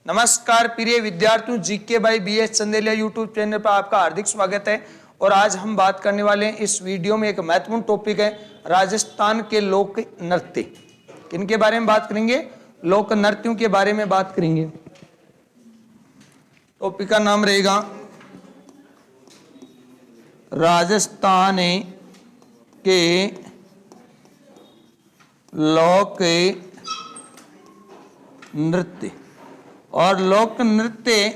नमस्कार प्रिय विद्यार्थियों, GK by BS Chandelia YouTube channel पर आपका हार्दिक स्वागत है। और आज हम बात करने वाले हैं इस वीडियो में एक महत्वपूर्ण टॉपिक है राजस्थान के लोक नृत्य। किनके बारे में बात करेंगे? लोक नृत्यों के बारे में बात करेंगे। टॉपिक का नाम रहेगा राजस्थान के लोक नृत्य। और लोक नृत्य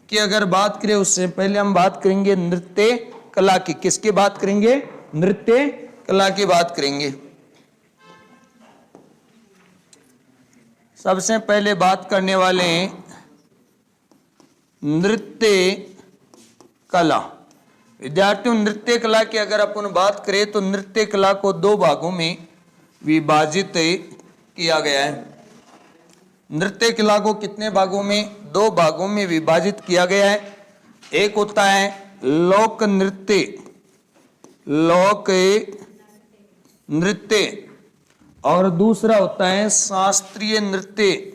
की अगर बात करें उससे पहले हम बात करेंगे नृत्य कला की। किसकी बात करेंगे? नृत्य कला की बात करेंगे। सबसे पहले बात करने वाले हैं नृत्य कला। विद्यार्थियों, नृत्य कला की अगर अपन बात करें तो नृत्य कला को दो भागों में विभाजित किया गया है। नृत्य कला को कितने भागों में? दो भागों में विभाजित किया गया है। एक होता है लोक नृत्य, लोक नृत्य, और दूसरा होता है शास्त्रीय नृत्य,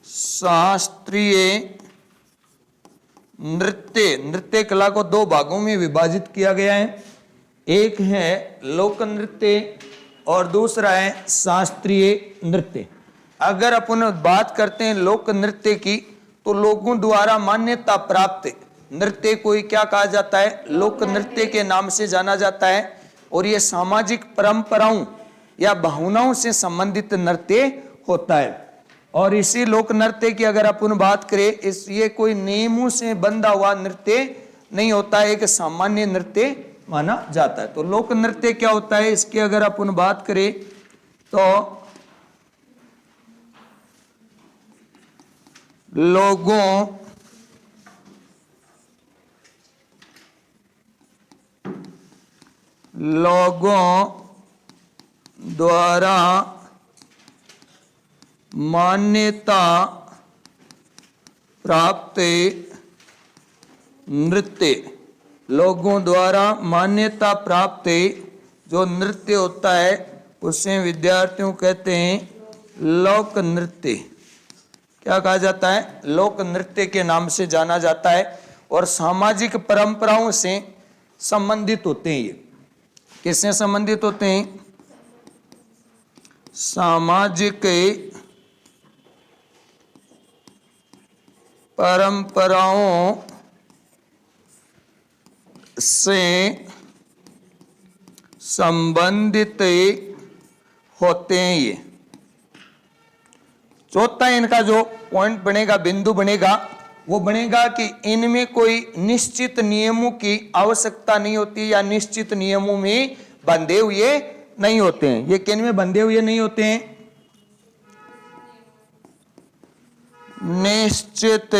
शास्त्रीय नृत्य। नृत्य कला को दो भागों में विभाजित किया गया है। एक है लोक नृत्य और दूसरा है शास्त्रीय नृत्य। अगर अपन बात करते हैं लोक नृत्य की तो लोगों द्वारा मान्यता प्राप्त नृत्य को क्या कहा जाता है? लोक नृत्य के नाम से जाना जाता है। और यह सामाजिक परंपराओं या भावनाओं से संबंधित नृत्य होता है। और इसी लोक नृत्य की अगर अपन बात करें, ये कोई नियमों से बंधा हुआ नृत्य नहीं होता है, एक सामान्य नृत्य माना जाता है। तो लोक नृत्य क्या होता है इसकी अगर अपन बात करें तो लोगों द्वारा मान्यता प्राप्त नृत्य, लोगों द्वारा मान्यता प्राप्त जो नृत्य होता है उसे विद्यार्थियों कहते हैं लोक नृत्य। क्या कहा जाता है? लोक नृत्य के नाम से जाना जाता है। और सामाजिक परंपराओं से संबंधित होते हैं। ये किससे संबंधित होते हैं? सामाजिक परंपराओं से संबंधित होते हैं ये। चौथा इनका जो पॉइंट बनेगा, बिंदु बनेगा, वो बनेगा कि इनमें कोई निश्चित नियमों की आवश्यकता नहीं होती या निश्चित नियमों में बंधे हुए नहीं होते हैं। ये किन में बंधे हुए नहीं होते हैं? निश्चित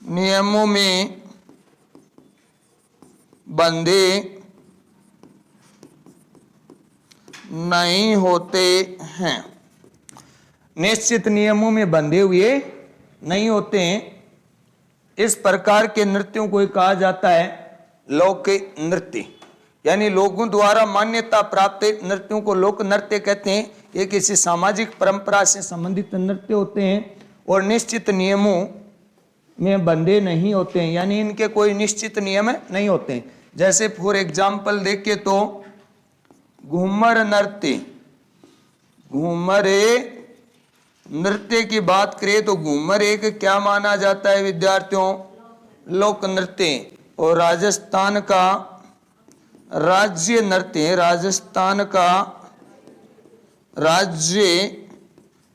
नियमों में बंधे नहीं होते हैं। निश्चित नियमों में बंधे हुए नहीं होते हैं। इस प्रकार के नृत्यों को कहा जाता है लोक नृत्य। यानी लोगों द्वारा मान्यता प्राप्त नृत्यों को लोक नृत्य कहते हैं। ये किसी सामाजिक परंपरा से संबंधित नृत्य होते हैं और निश्चित नियमों में बंधे नहीं होते हैं, यानी इनके कोई निश्चित नियम नहीं होते हैं। जैसे फॉर एग्जाम्पल देखें तो घूमर नृत्य, घूमर नृत्य की बात करें तो घूमर एक क्या माना जाता है विद्यार्थियों? लोक नृत्य। और राजस्थान का राज्य नृत्य, राजस्थान का राज्य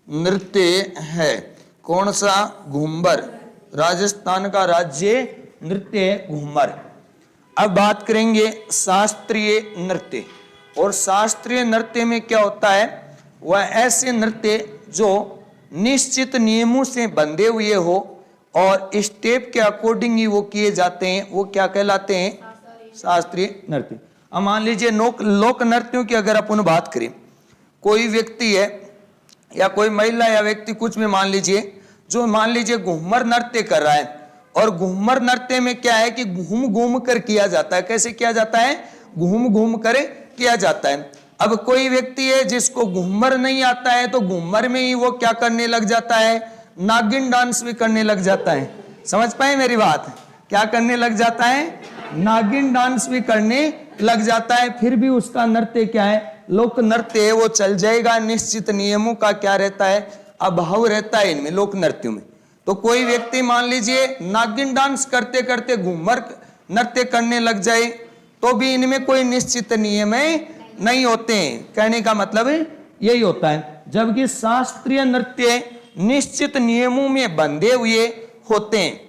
नृत्य है कौन सा? घूमर। राजस्थान का राज्य नृत्य है घूमर। अब बात करेंगे शास्त्रीय नृत्य। और शास्त्रीय नृत्य में क्या होता है? वह ऐसे नृत्य जो निश्चित नियमों से बंधे हुए हो और स्टेप के अकॉर्डिंग ही वो किए जाते हैं, वो क्या कहलाते हैं? शास्त्रीय नृत्य। अब मान लीजिए लोक नृत्यों की अगर अपन बात करें, कोई व्यक्ति है या कोई महिला या व्यक्ति कुछ भी मान लीजिए घूमर नृत्य कर रहा है। और घूमर नृत्य में क्या है कि घूम घूम कर किया जाता है। कैसे किया जाता है? घूम घूम कर किया जाता है। अब कोई व्यक्ति है जिसको घूमर नहीं आता है, तो घूमर में ही वो क्या करने लग जाता है, नागिन डांस भी करने लग जाता है। समझ पाए मेरी बात? क्या करने लग जाता है, नागिन डांस भी करने लग जाता है। फिर भी उसका नृत्य क्या है, लोक नृत्य है, वो चल जाएगा। निश्चित नियमों का क्या रहता है, अभाव रहता है इनमें, लोक नृत्यों में। तो कोई व्यक्ति मान लीजिए नागिन डांस करते करते घूमर नृत्य करने लग जाए, तो भी इनमें कोई निश्चित नियम नहीं होते हैं। कहने का मतलब यही होता है। जबकि शास्त्रीय नृत्य निश्चित नियमों में बंधे हुए होते हैं।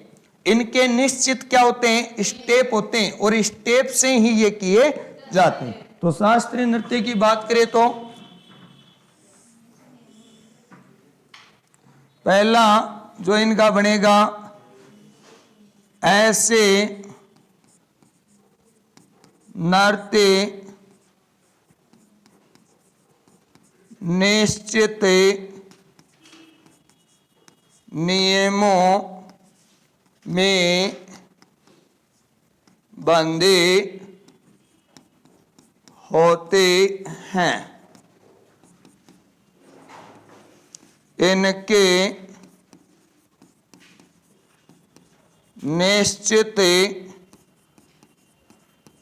इनके निश्चित क्या होते हैं, स्टेप होते हैं, और स्टेप से ही ये किए जाते हैं। तो शास्त्रीय नृत्य की बात करें तो पहला जो इनका बनेगा, ऐसे नृत्य निश्चित नियमों में बंधे होते हैं। इनके निश्चित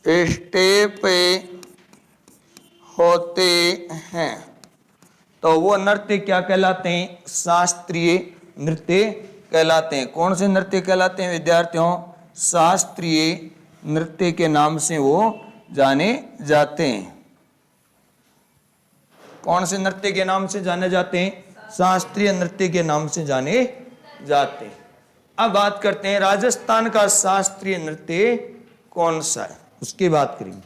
स्टेप होते हैं। तो वो नृत्य क्या कहलाते हैं, शास्त्रीय नृत्य कहलाते हैं। कौन से नृत्य कहलाते हैं विद्यार्थियों, शास्त्रीय नृत्य के नाम से वो जाने जाते हैं। कौन से नृत्य के नाम से जाने जाते हैं, शास्त्रीय नृत्य के नाम से जाने जाते हैं। अब बात करते हैं राजस्थान का शास्त्रीय नृत्य कौन सा है, उसकी बात करेंगे।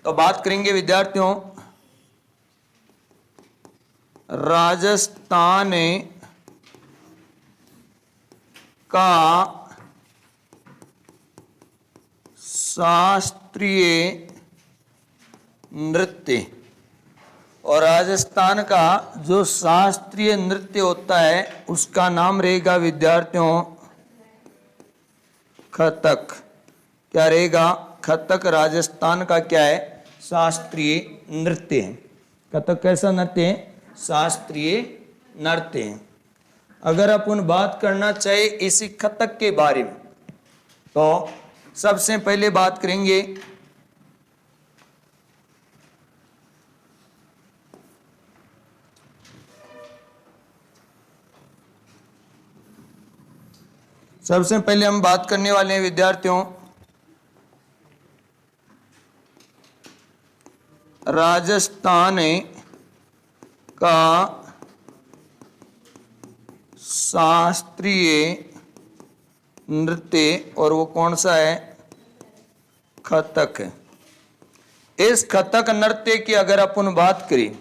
तो बात करेंगे विद्यार्थियों, राजस्थान का शास्त्रीय नृत्य, और राजस्थान का जो शास्त्रीय नृत्य होता है उसका नाम रहेगा विद्यार्थियों कथक। क्या रहेगा, कथक राजस्थान का क्या है, शास्त्रीय नृत्य है। कथक कैसा नृत्य है, शास्त्रीय नृत्य है। अगर अपन बात करना चाहे इसी कथक के बारे में, तो सबसे पहले बात करेंगे हम बात करने वाले हैं विद्यार्थियों राजस्थान का शास्त्रीय नृत्य, और वो कौन सा है, कथक है। इस कथक नृत्य की अगर अपन बात करें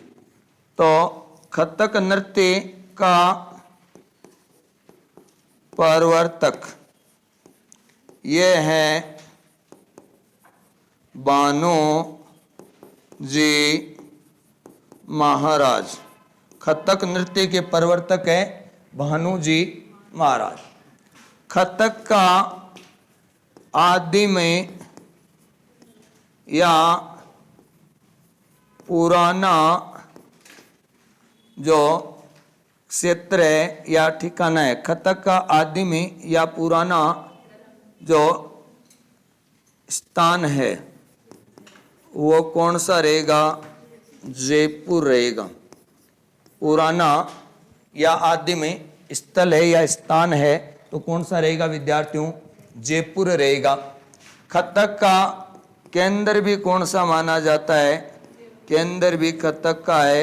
तो कथक नृत्य का प्रवर्तक ये है भानु जी महाराज। कथक नृत्य के प्रवर्तक है भानु जी महाराज। कथक का आदि में या पुराना जो क्षेत्र है या ठिकाना है, कथक का आदि में या पुराना जो स्थान है वो कौन सा रहेगा, जयपुर रहेगा। पुराना या आदि में स्थल है या स्थान है तो कौन सा रहेगा विद्यार्थियों, जयपुर रहेगा। कथक का केंद्र भी कौन सा माना जाता है, केंद्र भी कथक का है,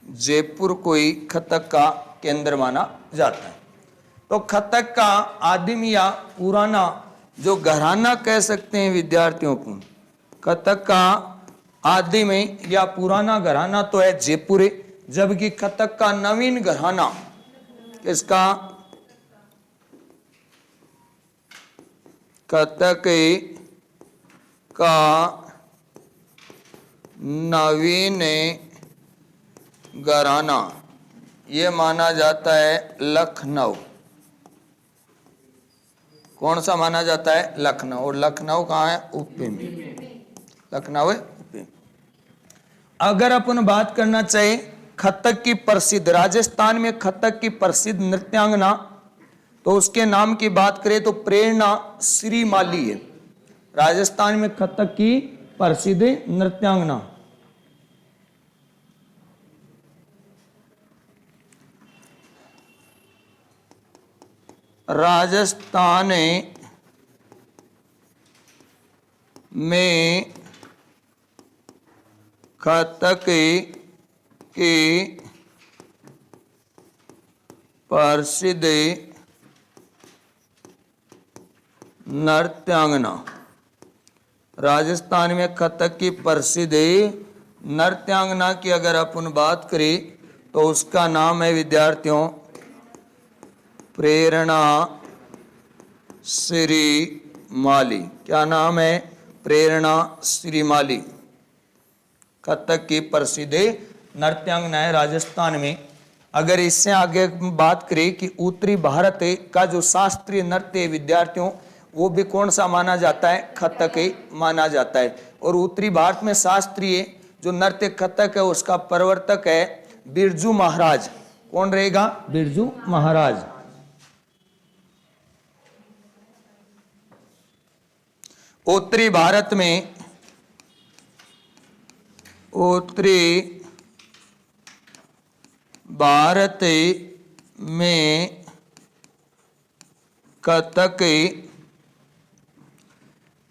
जयपुर को ही कथक का केंद्र माना जाता है। तो कथक का आदिम या पुराना जो घराना कह सकते हैं विद्यार्थियों को, कथक का आदिम या पुराना घराना तो है जयपुर, जबकि कथक का नवीन घराना किसका, कथक का नवीन घराना ये माना जाता है लखनऊ। कौन सा माना जाता है, लखनऊ। और लखनऊ कहाँ है, यूपी में। लखनऊ है यूपी। अगर अपन बात करना चाहे कथक की प्रसिद्ध, राजस्थान में कथक की प्रसिद्ध नृत्यांगना, तो उसके नाम की बात करें तो प्रेरणा श्रीमाली है। राजस्थान में कथक की प्रसिद्ध नृत्यांगना। राजस्थान में कथक की प्रसिद्ध नृत्यांगना। राजस्थान में कथक की प्रसिद्ध नृत्यांगना की अगर अपन बात करें तो उसका नाम है विद्यार्थियों प्रेरणा श्रीमाली। क्या नाम है? प्रेरणा श्रीमाली। कथक की प्रसिद्ध नृत्यांगना है राजस्थान में। अगर इससे आगे बात करें कि उत्तरी भारत का जो शास्त्रीय नृत्य है विद्यार्थियों, वो भी कौन सा माना जाता है? कथक माना जाता है। और उत्तरी भारत में शास्त्रीय जो नृत्य कथक है उसका प्रवर्तक है बिरजू महाराज। कौन रहेगा? बिरजू महाराज। उत्तरी भारत में कथक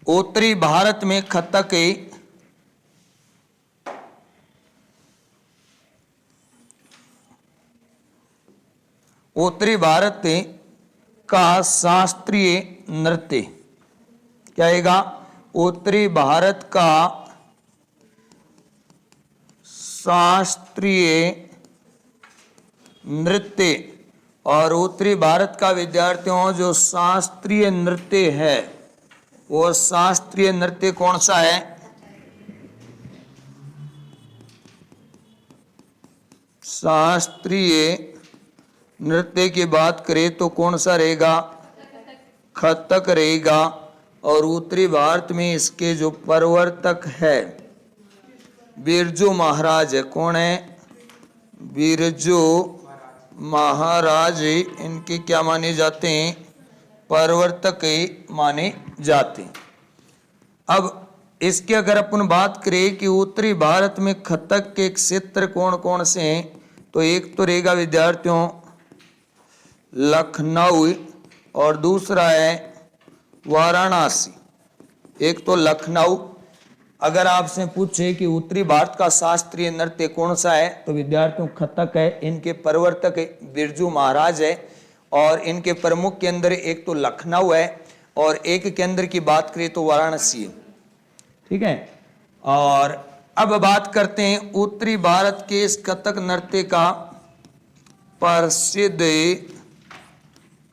उत्तरी भारत में कथक उत्तरी भारत का शास्त्रीय नृत्य क्या आएगा? उत्तरी भारत का शास्त्रीय नृत्य। और उत्तरी भारत का विद्यार्थियों जो शास्त्रीय नृत्य है वो शास्त्रीय नृत्य कौन सा है? शास्त्रीय नृत्य की बात करें तो कौन सा रहेगा? कथक रहेगा। और उत्तरी भारत में इसके जो प्रवर्तक है बिरजू महाराज है। कौन है? बिरजू महाराज इनके क्या माने जाते हैं? प्रवर्तक माने जाते हैं। अब इसके अगर अपन बात करें कि उत्तरी भारत में कथक के क्षेत्र कौन कौन से हैं, तो एक तो रहेगा विद्यार्थियों लखनऊ और दूसरा है वाराणसी। एक तो लखनऊ। अगर आपसे पूछे कि उत्तरी भारत का शास्त्रीय नृत्य कौन सा है, तो विद्यार्थियों कथक है। इनके प्रवर्तक बिरजू महाराज है। और इनके प्रमुख के अंदर एक तो लखनऊ है और एक के अंदर की बात करें तो वाराणसी है। ठीक है। और अब बात करते हैं उत्तरी भारत के इस कथक नृत्य का प्रसिद्ध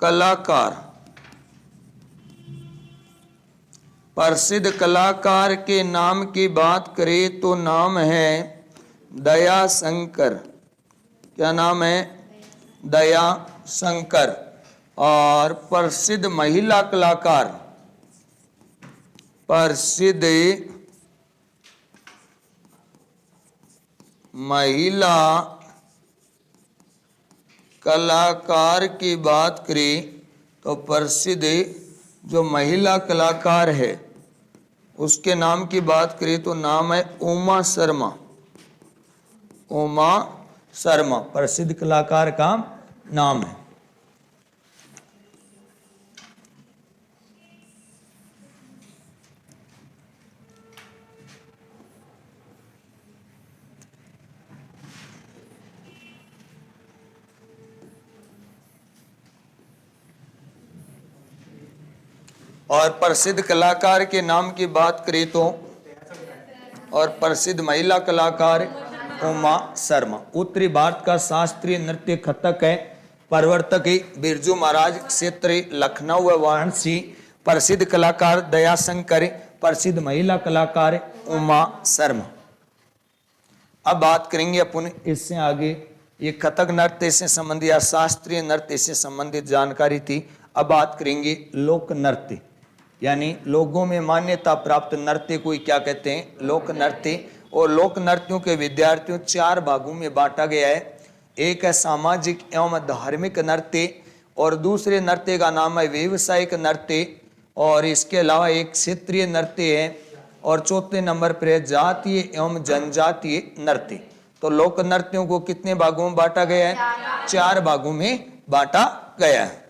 कलाकार। प्रसिद्ध कलाकार के नाम की बात करें तो नाम है दया शंकर। क्या नाम है? दया शंकर। और प्रसिद्ध महिला कलाकार, प्रसिद्ध महिला कलाकार की बात करें तो प्रसिद्ध जो महिला कलाकार है उसके नाम की बात करें तो नाम है उमा शर्मा। उमा शर्मा प्रसिद्ध कलाकार का नाम है। और प्रसिद्ध कलाकार के नाम की बात करें तो और प्रसिद्ध महिला कलाकार उमा शर्मा। उत्तरी भारत का शास्त्रीय नृत्य कथक है। प्रवर्तक बिरजू महाराज। क्षेत्र लखनऊ व वाराणसी। प्रसिद्ध कलाकार दया शंकर। प्रसिद्ध महिला कलाकार उमा शर्मा। अब बात करेंगे अपन इससे आगे। ये कथक नृत्य से संबंधित या शास्त्रीय नृत्य से संबंधित जानकारी थी। अब बात करेंगे लोक नृत्य, यानी लोगों में मान्यता प्राप्त नृत्य को क्या कहते हैं? लोक नृत्य। और लोक नृत्यों के विद्यार्थियों 4 भागों में बांटा गया है। एक है सामाजिक एवं धार्मिक नृत्य, और दूसरे नृत्य का नाम है व्यावसायिक नृत्य, और इसके अलावा एक क्षेत्रीय नृत्य है, और चौथे नंबर पर है जातीय एवं जनजातीय नृत्य। तो लोक नृत्यों को कितने भागों में बांटा गया है? 4 भागों में बांटा गया है।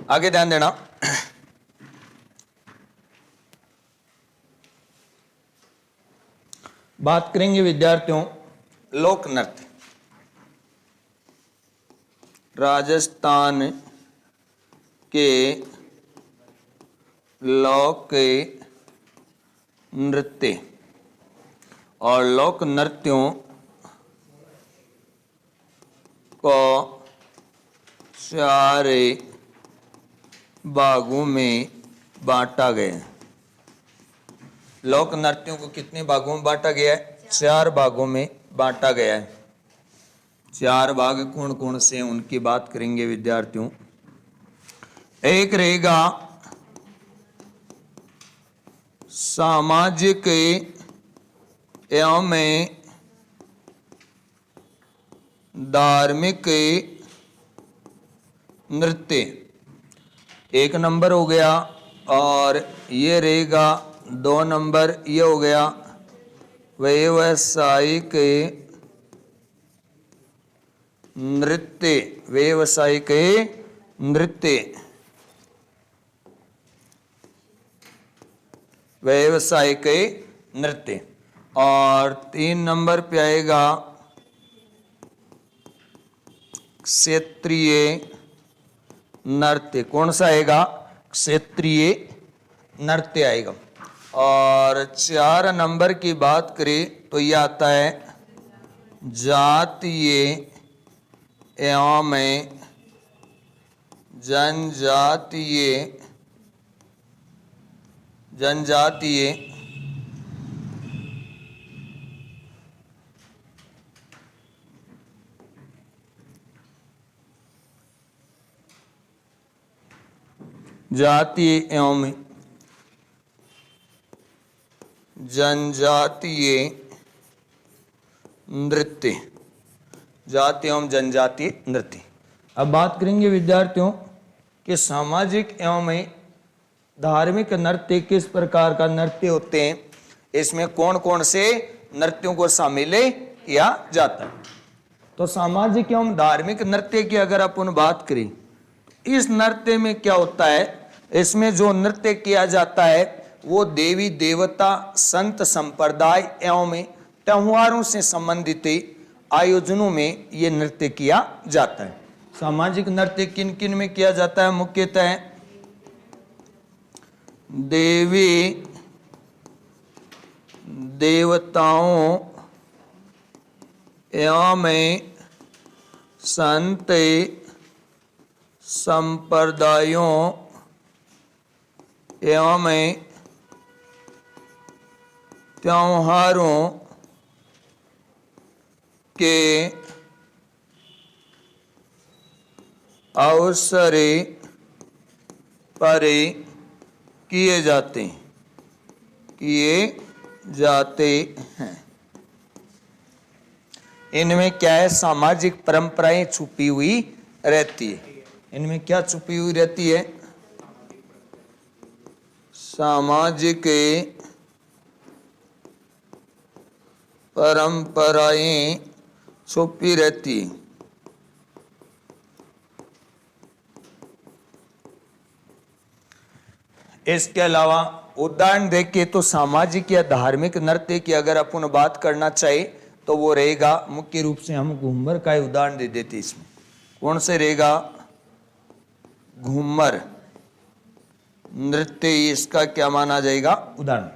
आगे ध्यान देना। बात करेंगे विद्यार्थियों लोक नृत्य। राजस्थान के लोक नृत्य और लोक नृत्यों को 4 भागों में बांटा गया है। लोक नृत्यों को कितने भागों में बांटा गया है? 4 भागों में बांटा गया है। 4 भाग कौन कौन से उनकी बात करेंगे विद्यार्थियों। एक रहेगा सामाजिक एवं धार्मिक नृत्य, 1 नंबर हो गया, और ये रहेगा 2 नंबर, ये हो गया व्यावसायिक नृत्य। व्यावसायिक नृत्य, व्यावसायिक नृत्य। और 3 नंबर पे आएगा क्षेत्रीय नृत्य। कौन सा आएगा? क्षेत्रीय नृत्य आएगा। और 4 नंबर की बात करें तो यह आता है जातीय एवं जनजातीय जातीय एवं जनजातीय नृत्य, जातीय एवं जनजातीय नृत्य। अब बात करेंगे विद्यार्थियों कि सामाजिक एवं धार्मिक नृत्य किस प्रकार का नृत्य होते हैं, इसमें कौन कौन से नृत्यों को शामिल किया जाता है। तो सामाजिक एवं धार्मिक नृत्य की अगर अपन बात करें, इस नृत्य में क्या होता है, इसमें जो नृत्य किया जाता है वो देवी देवता, संत संप्रदाय एवं त्योहारों से संबंधित आयोजनों में ये नृत्य किया जाता है। सामाजिक नृत्य किन किन में किया जाता है? मुख्यतः देवी देवताओं एवं संत संप्रदायों एवं त्योहारों के अवसर पर किए जाते हैं। इनमें क्या है? सामाजिक परंपराएं छुपी हुई रहती है। इनमें क्या छुपी हुई रहती है? सामाजिक परंपराएं छुपी रहती है। इसके अलावा उदाहरण देखिए तो सामाजिक या धार्मिक नृत्य की अगर अपन बात करना चाहे तो वो रहेगा, मुख्य रूप से हम घूमर का उदाहरण दे देते। इसमें कौन से रहेगा? घूमर नृत्य, इसका क्या माना जाएगा? उदाहरण।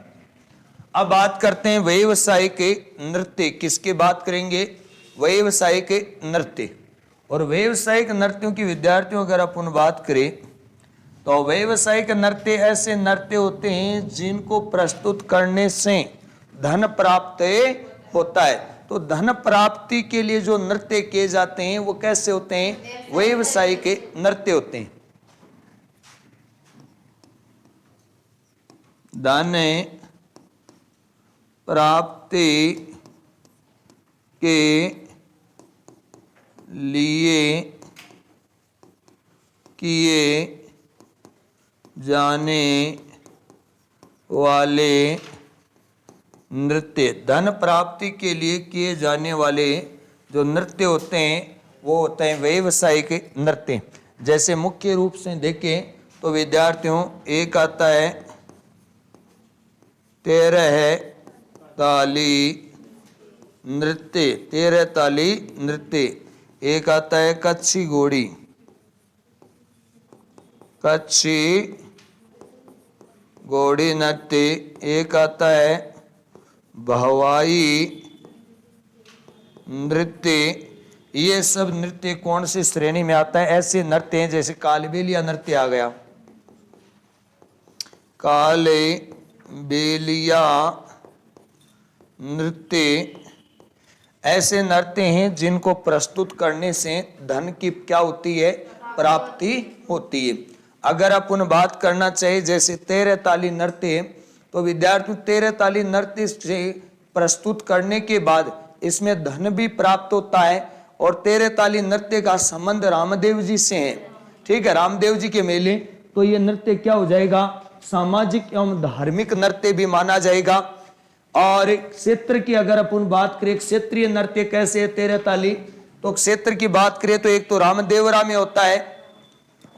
अब बात करते हैं व्यावसायिक नृत्य। किसकी बात करेंगे? व्यावसायिक नृत्य। और व्यावसायिक नृत्यों की विद्यार्थियों अगर अपन बात करें तो व्यावसायिक नृत्य ऐसे नृत्य होते हैं जिनको प्रस्तुत करने से धन प्राप्त होता है। तो धन प्राप्ति के लिए जो नृत्य किए जाते हैं वो कैसे होते हैं? व्यावसायिक नृत्य होते हैं। धन प्राप्ति के लिए किए जाने वाले नृत्य, धन प्राप्ति के लिए किए जाने वाले जो नृत्य होते हैं वो होते हैं व्यावसायिक नृत्य। जैसे मुख्य रूप से देखें तो विद्यार्थियों एक आता है 13 ताली नृत्य, 13 ताली नृत्य। एक आता है कच्छी घोड़ी, कच्छी घोड़ी नृत्य। एक आता है भवाई नृत्य। ये सब नृत्य कौन सी श्रेणी में आता है? ऐसे नृत्य हैं जैसे कालबेलिया नृत्य आ गया, कालबेलिया नृत्य ऐसे नृत्य हैं जिनको प्रस्तुत करने से धन की क्या होती है? प्राप्ति होती है। अगर अपन बात करना चाहिए जैसे 13 ताली नृत्य, तो विद्यार्थी 13 ताली नृत्य से प्रस्तुत करने के बाद इसमें धन भी प्राप्त होता है। और 13 ताली नृत्य का संबंध रामदेव जी से है, ठीक है, रामदेव जी के मेले। तो ये नृत्य क्या हो जाएगा? सामाजिक एवं धार्मिक नृत्य भी माना जाएगा। और क्षेत्र की अगर अपन बात करें, क्षेत्रीय नृत्य कैसे है 13 ताली, तो क्षेत्र की बात करें तो एक तो रामदेवरा में होता है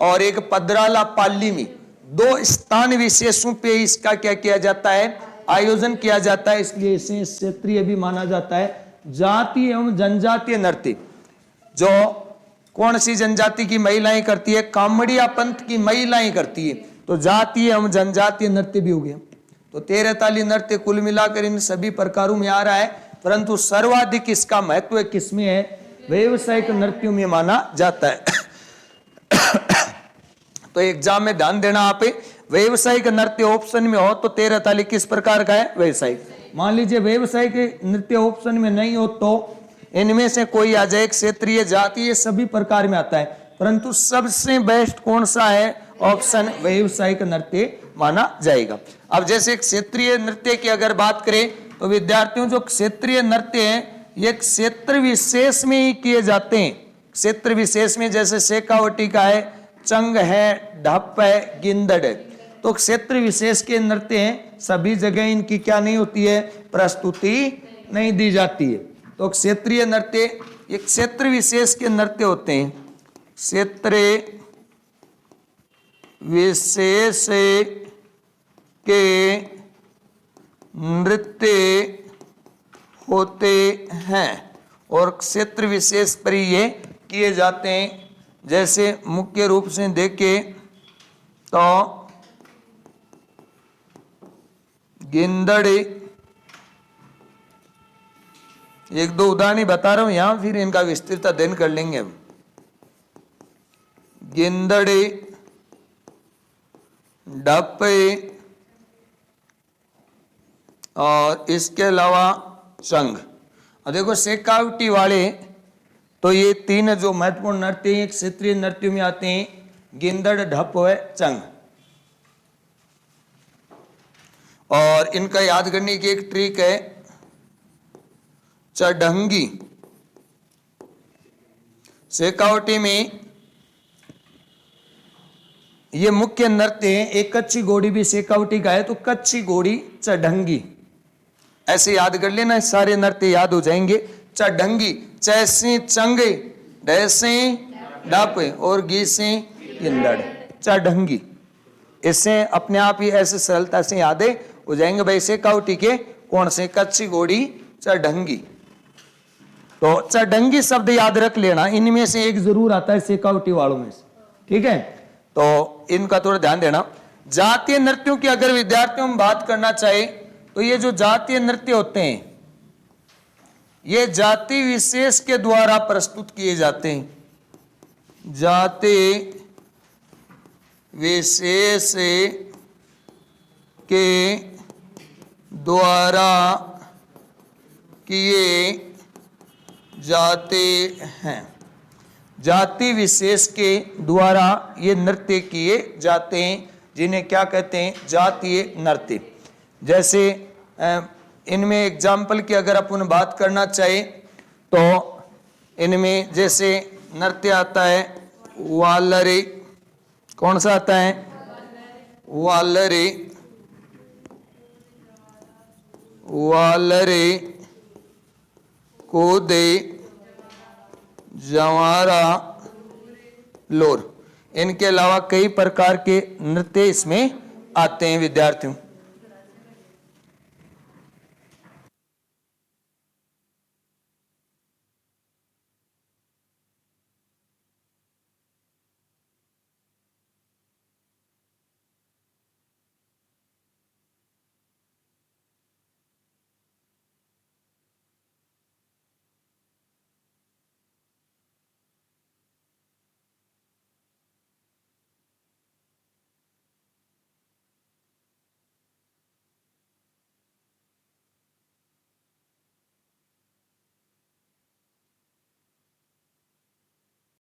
और एक पदराला पाली में। 2 स्थान विशेषों पे इसका क्या किया जाता है? आयोजन किया जाता है, इसलिए इसे क्षेत्रीय भी माना जाता है। जातीय एवं जनजातीय नृत्य, जो कौन सी जनजाति की महिलाएं करती है? कामड़िया पंथ की महिलाएं करती है। तो जातीय एवं जनजातीय नृत्य भी हो गया। तो 13 ताली नृत्य कुल मिलाकर इन सभी प्रकारों में आ रहा है, परंतु सर्वाधिक इसका महत्व किसमें है? व्यावसायिक नृत्यों में माना जाता है। तो एग्जाम में ध्यान देना आप, व्यावसायिक नृत्य ऑप्शन में हो तो 13 ताली किस प्रकार का है? व्यावसायिक। मान लीजिए व्यावसायिक नृत्य ऑप्शन में नहीं हो तो इनमें से कोई आ जाए, क्षेत्रीय, जातीय, सभी प्रकार में आता है, परंतु सबसे बेस्ट कौन सा है? ऑप्शन व्यावसायिक नृत्य माना जाएगा। अब जैसे क्षेत्रीय नृत्य की अगर बात करें तो विद्यार्थियों जो क्षेत्रीय नृत्य हैं ये क्षेत्र विशेष में ही किए जाते हैं। क्षेत्र विशेष में जैसे शेखावटी का है, चंग है, ढप है, गिंदड़ है। तो क्षेत्र विशेष के नृत्य हैं, सभी जगह इनकी क्या नहीं होती है? प्रस्तुति नहीं दी जाती है। तो क्षेत्रीय नृत्य ये क्षेत्र विशेष के नृत्य होते हैं, क्षेत्र विशेष के नृत्य होते हैं और क्षेत्र विशेष पर ये किए जाते हैं। जैसे मुख्य रूप से देखें तो गिंदड़, एक दो उदाहरण बता रहा हूं यहां, फिर इनका विस्तृत अध्ययन कर लेंगे हम। गिंदड़, डप और इसके अलावा चंग। और देखो शेखावटी वाले, तो ये 3 जो महत्वपूर्ण नृत्य हैं क्षेत्रीय नृत्यों में आते हैं, गिंदड़, ढप है, चंग। और इनका याद करने की एक ट्रिक है, चढ़ंगी। शेखावटी में ये मुख्य नृत्य है। एक कच्ची घोड़ी भी शेखावटी का है, तो कच्ची घोड़ी, चढ़ंगी, ऐसे याद कर लेना, सारे नृत्य याद हो जाएंगे। चढ़ंगी, चैसे चंग, डैसे डप और गी से गिंदड़, चढ़ंगी। इससे अपने आप ही ऐसे सरलता से याद हो जाएंगे भाई शेखावटी के कौन से? कच्ची घोड़ी, चढ़ंगी। तो चढ़ंगी शब्द याद रख लेना, इनमें से एक जरूर आता है शेखावटी वालों में से, ठीक है, तो इनका थोड़ा ध्यान देना। जातीय नृत्यों की अगर विद्यार्थियों में बात करना चाहे तो ये जो जातीय नृत्य होते हैं ये जाति विशेष के द्वारा प्रस्तुत किए जाते हैं। जाति विशेष के द्वारा किए जाते हैं। जाति विशेष के द्वारा ये नृत्य किए जाते हैं, जिन्हें क्या कहते हैं? जातीय नृत्य। जैसे इनमें एग्जाम्पल की अगर अपन बात करना चाहे तो इनमें जैसे नृत्य आता है वालरे। कौन सा आता है? वालरे। वालरे, कूदे, जवारा, लोर। इनके अलावा कई प्रकार के नृत्य इसमें आते हैं विद्यार्थियों।